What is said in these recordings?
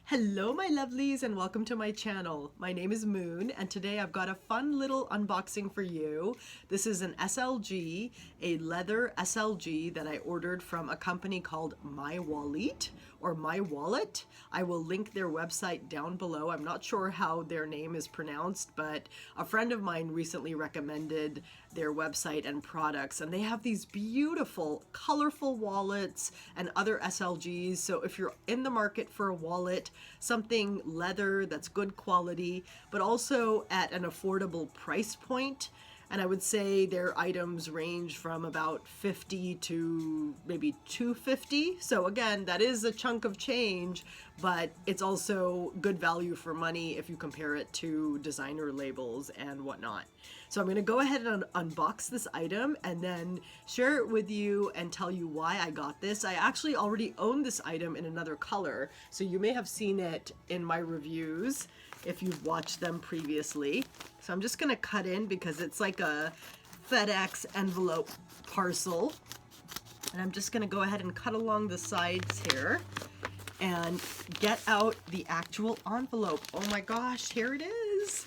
Hello my lovelies and welcome to my channel. My name is Moon and today I've got a fun little unboxing for you. This is an SLG, a leather SLG that I ordered from a company called Mywalit or Mywalit. I will link their website down below. I'm not sure how their name is pronounced, but a friend of mine recently recommended their website and products, and they have these beautiful colorful wallets and other SLGs. So if you're in the market for a wallet, something leather that's good quality but also at an affordable price point, and I would say their items range from about 50 to maybe 250. So again, that is a chunk of change, but it's also good value for money if you compare it to designer labels and whatnot. So I'm going to go ahead and unbox this item and then share it with you and tell you why I got this. I actually already own this item in another color, so you may have seen it in my reviews if you've watched them previously. So I'm just gonna cut in because it's like a FedEx envelope parcel. And I'm just gonna go ahead and cut along the sides here and get out the actual envelope. Oh my gosh, here it is.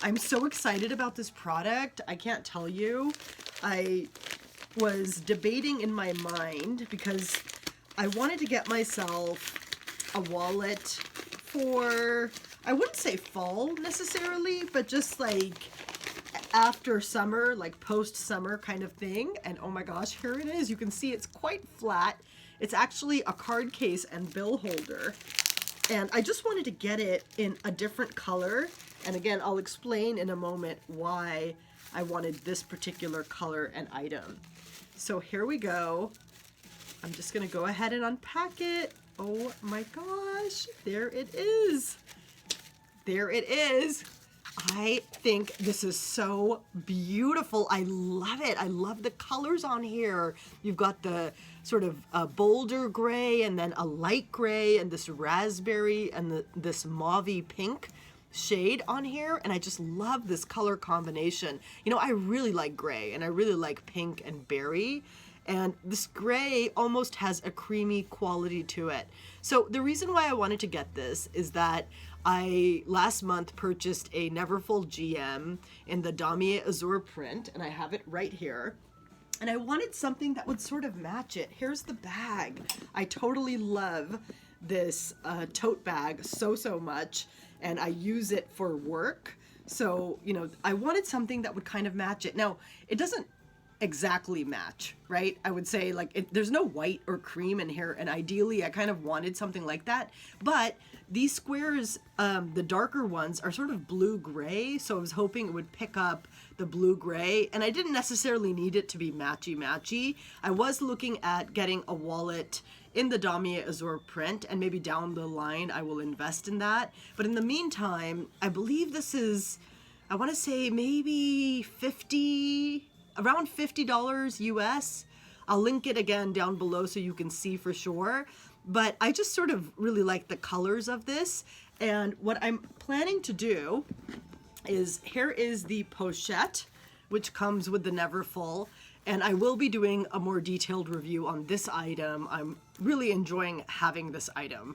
I'm so excited about this product. I can't tell you. I was debating in my mind because I wanted to get myself a wallet for, I wouldn't say fall necessarily, but just like after summer, like post-summer kind of thing. And oh my gosh, here it is. You can see it's quite flat. It's actually a card case and bill holder. And I just wanted to get it in a different color. And again, I'll explain in a moment why I wanted this particular color and item. So here we go. I'm just gonna go ahead and unpack it. Oh my gosh, there it is. There it is. I think this is so beautiful. I love it. I love the colors on here. You've got the sort of bolder gray and then a light gray and this raspberry and this mauvey pink shade on here, and I just love this color combination. You know, I really like gray and I really like pink and berry. And this gray almost has a creamy quality to it. So the reason why I wanted to get this is that I last month purchased a Neverfull GM in the Damier Azur print, and I have it right here. And I wanted something that would sort of match it. Here's the bag. I totally love this tote bag so much, and I use it for work. So, you know, I wanted something that would kind of match it. Now, it doesn't exactly match, right? I would say like there's no white or cream in here, and ideally I kind of wanted something like that, but these squares, the darker ones, are sort of blue gray, so I was hoping it would pick up the blue gray, and I didn't necessarily need it to be matchy. I was looking at getting a wallet in the Damier Azur print, and maybe down the line I will invest in that, but in the meantime I believe this is, I want to say maybe around $50 US. I'll link it again down below so you can see for sure. But I just sort of really like the colors of this. And what I'm planning to do is, here is the pochette, which comes with the Neverfull. And I will be doing a more detailed review on this item. I'm really enjoying having this item.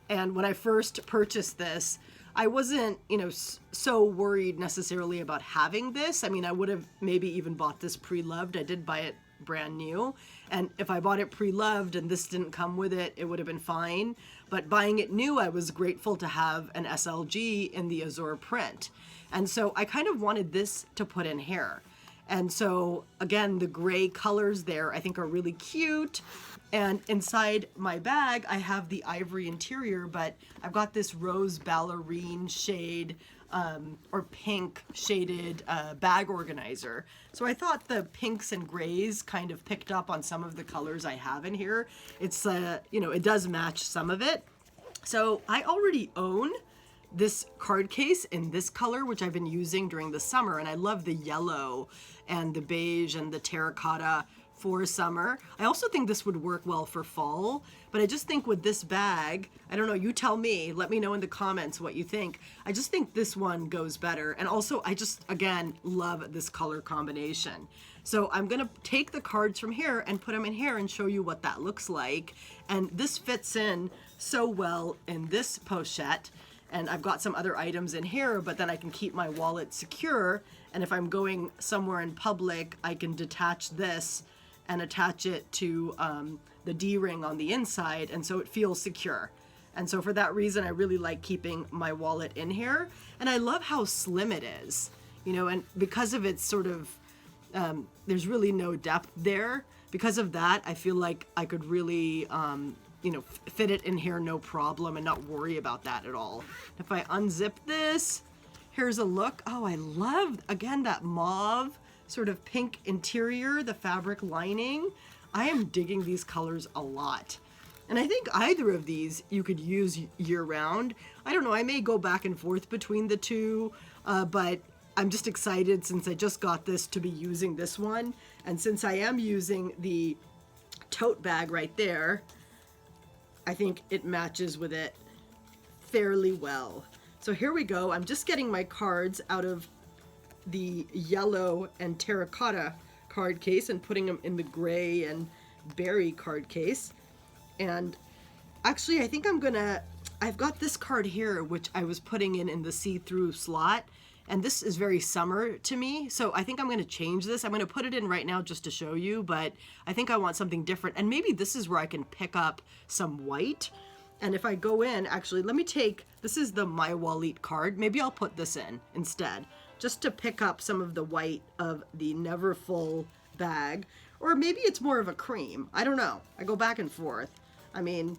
And when I first purchased this, I wasn't, you know, so worried necessarily about having this. I mean, I would have maybe even bought this pre-loved. I did buy it brand new. And if I bought it pre-loved and this didn't come with it, it would have been fine. But buying it new, I was grateful to have an SLG in the Azur print. And so I kind of wanted this to put in here. And so again, the gray colors there I think are really cute. And inside my bag, I have the ivory interior, but I've got this rose ballerine shade or pink shaded bag organizer. So I thought the pinks and grays kind of picked up on some of the colors I have in here. It's, you know, it does match some of it. So I already own this card case in this color, which I've been using during the summer, and I love the yellow and the beige and the terracotta for summer. I also think this would work well for fall, but I just think with this bag, I don't know, you tell me, let me know in the comments what you think. I just think this one goes better. And also I just, again, love this color combination. So I'm gonna take the cards from here and put them in here and show you what that looks like. And this fits in so well in this pochette. And I've got some other items in here, but then I can keep my wallet secure. And if I'm going somewhere in public, I can detach this and attach it to the D-ring on the inside, and so it feels secure. And so for that reason, I really like keeping my wallet in here. And I love how slim it is, you know, and because of its sort of, there's really no depth there. Because of that, I feel like I could really, you know, fit it in here no problem and not worry about that at all. If I unzip this, here's a look. Oh, I love, again, that mauve sort of pink interior, the fabric lining. I am digging these colors a lot. And I think either of these you could use year round. I don't know, I may go back and forth between the two, but I'm just excited since I just got this to be using this one. And since I am using the tote bag right there, I think it matches with it fairly well. So here we go. I'm just getting my cards out of the yellow and terracotta card case and putting them in the gray and berry card case. And actually, I think I've got this card here, which I was putting in the see-through slot. And this is very summer to me. So I think I'm going to change this. I'm going to put it in right now just to show you, but I think I want something different. And maybe this is where I can pick up some white. And if I go in, actually, let me take, this is the Mywalit card. Maybe I'll put this in instead, just to pick up some of the white of the Never Full bag. Or maybe it's more of a cream. I don't know. I go back and forth. I mean,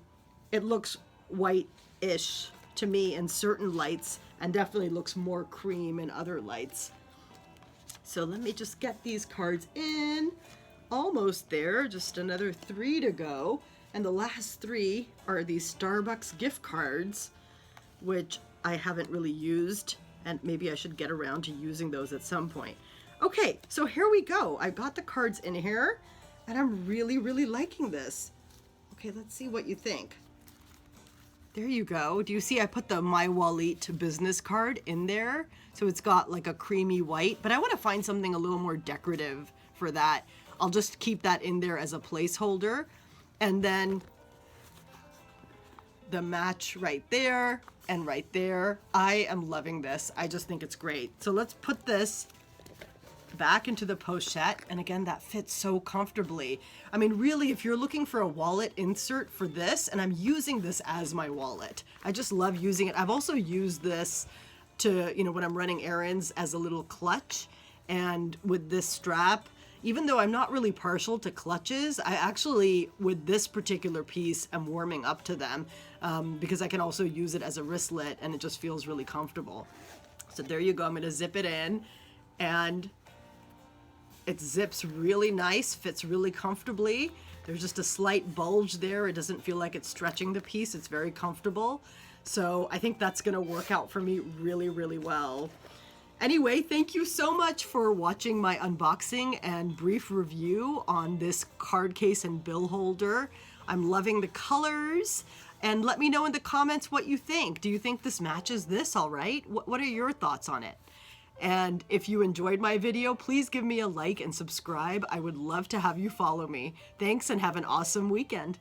it looks white-ish to me in certain lights and definitely looks more cream in other lights. So let me just get these cards in. Almost there, just another 3 to go. And the last 3 are these Starbucks gift cards, which I haven't really used, and maybe I should get around to using those at some point. Okay, so here we go. I got the cards in here, and I'm really, really liking this. Okay, let's see what you think. There you go. Do you see I put the Mywalit business card in there? So it's got like a creamy white, but I want to find something a little more decorative for that. I'll just keep that in there as a placeholder. And then the match right there and right there. I am loving this. I just think it's great. So let's put this back into the pochette. And again, that fits so comfortably. I mean, really, if you're looking for a wallet insert for this, and I'm using this as my wallet, I just love using it. I've also used this to, you know, when I'm running errands as a little clutch. And with this strap, even though I'm not really partial to clutches, I actually, with this particular piece, am warming up to them because I can also use it as a wristlet and it just feels really comfortable. So there you go. I'm going to zip it in, and it zips really nice, fits really comfortably. There's just a slight bulge there. It doesn't feel like it's stretching the piece. It's very comfortable. So I think that's going to work out for me really, really well. Anyway, thank you so much for watching my unboxing and brief review on this card case and bill holder. I'm loving the colors, and let me know in the comments what you think. Do you think this matches this all right? What are your thoughts on it? And if you enjoyed my video, please give me a like and subscribe. I would love to have you follow me. Thanks, and have an awesome weekend.